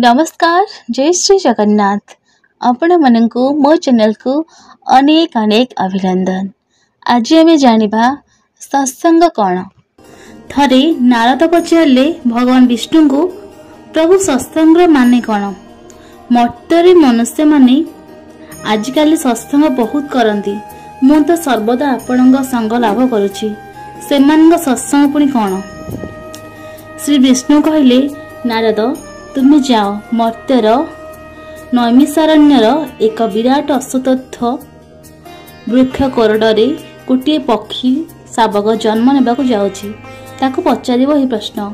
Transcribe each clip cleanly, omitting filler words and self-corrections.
नमस्कार जय श्री जगन्नाथ आपण मानकु मो चैनल को अनेक अनेक अभिनंदन। आज आम जानिबा सत्संग कौन। थरे नारद पचारे भगवान विष्णु को प्रभु सत्संग माने कौन। मर्त्य मनुष्य माने आजिकाली सत्संग बहुत करती मु तो सर्वदा आपण संग लाभ करुछि सेमान सत्संग पुणी कौन। श्री विष्णु कहले नारद तुम्हें जाओ मर्त्यर नैमिषारण्यर एक विराट अश्वत्थ वृक्ष कोरडरे गोटे पक्षी शावक जन्म नेबाक जाउछि ताको पचारिबो ही प्रश्न।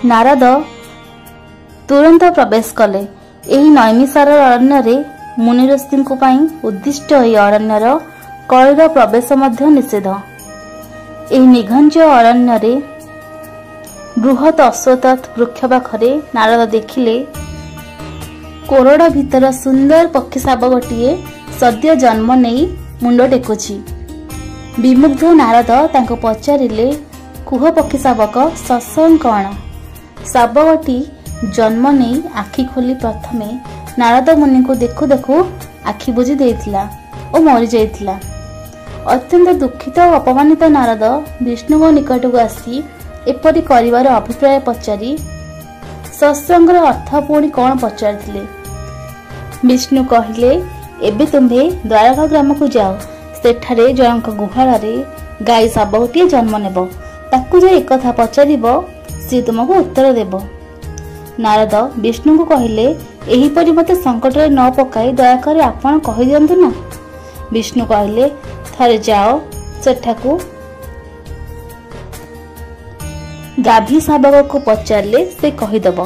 नारद तुरंत प्रवेश कले। एही नैमिषार अरण्य मुनि ऋषि उद्दिष्ट एही अरण्यर कलिर प्रवेश मध्य निषेध। एही निघंज अरण्य बृहत अश्वत्थ वृक्ष पाखरे नारद देखिले कोरड भितर सुंदर पक्षी शावकटीए सद्य जन्म नहीं मुंड टेकुछि। विमुग्ध नारद तांको पचारिले कुह पक्षी शावक सत्संग कौन। शावकटी जन्म नहीं आखि खोली प्रथमे नारद मुनि को देखु देखु आखि बुझी देइथिला और मरि जाइथिला। अत्यंत दुखित और अपमानित नारद विष्णु निकट को आसी एपरी करिवार अभिप्राय पचारि सत्संगर अर्थ पुणी कौन पचारिथिले। विष्णु कहले एबे तुम्हे द्वारका ग्राम को जाओ सेठारे जनक गुहाळे गाई शावकटीए जन्म नेब ताकू जे एकथा पचारिबो से तुमको उत्तर देब। नारद विष्णु को कहले एहीपरि मते संकट रे न पकाई दयाकर आपण कहि दियंतु न। विष्णु कहले थरे जाओ सेठाकू गाभी शावक को पचारे से कहीदेव।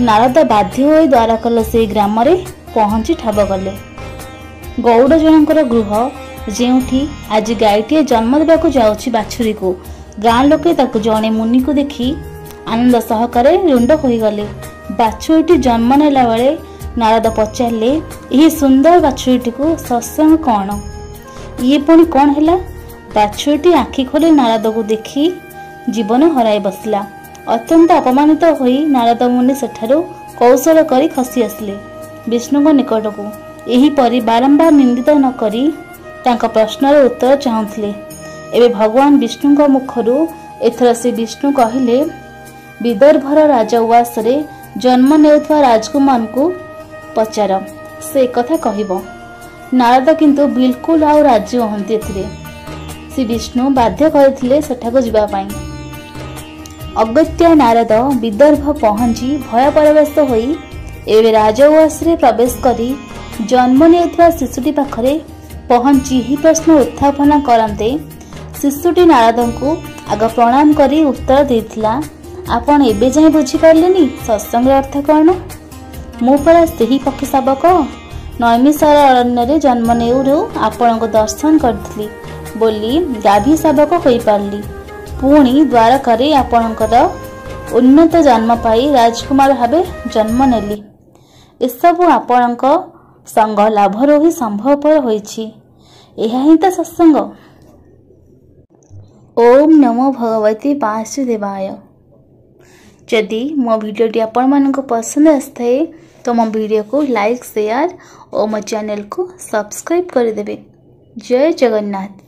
नारद बाध्य हो द्वारकाल से ग्राम रे पहुंची ठाब कले। गौड़ जनकर गृह जेउठी आज गायटीए जन्म देवाक जाउछि बाछुरी को गाँ लोके ताकु जणे मुनि को देखी आनंद सहकारे रुंड होई गले। बाछुरीटी जन्म नेला बेले नारद पचारे एही सुंदर बाछुरीटी को सत्संग कौन ये पुणी कौन हैला। बाछुरीटी आखि खोली नारद को देखी जीवन हराई बसला। अत्यंत अपमानित होई नारद मुनि सेठारु कौशल करी खसी आसले विष्णु निकट को। एही परि बारंबार निंदित न करी तांका प्रश्नर उत्तर चाहुथिले। एबे भगवान विष्णु मुखरु एथर से विष्णु कहिले विदर्भर राजउवास रे जन्म नेउथवा राजकुमार को पचार से कथा कहिबो। नारद किंतु बिल्कुल आउ राज्य हंती एथिरे। श्री विष्णु बाध्य करथिले सेठाको जिबा पई। अगत्या नारद विदर्भ पहुंची भय परवेश होई एवं राजउवास रे प्रवेश करी जन्म नेउथवा शिशुटी पाखरे पहुंची ही प्रश्न उत्थापन करते शिशुटी नारद को आग प्रणाम करी उत्तर देथिला आपण एबे जाय बुझी पारलेनी सत्संग अर्थ कौन। मु परा सेही पक्षी शावक नैमिषार अरण्य रे जन्म नेउरु आपण को दर्शन करथिली बोली गाभी शावक होई पारली। पुणी द्वारकारे आपणकर उन्नत जन्म पाई राजकुमार भावे जन्म नेली। एसबू आपणक संग लाभर ही संभवपर होइछि। एहा ही तो सत्संग। ओम नमो भगवते वासुदेवाय। जदि मो वीडियोटी आपण मानक पसंद आए तो मो वीडियो को लाइक शेयर और मो चैनल को सब्सक्राइब कर देबे। जय जगन्नाथ।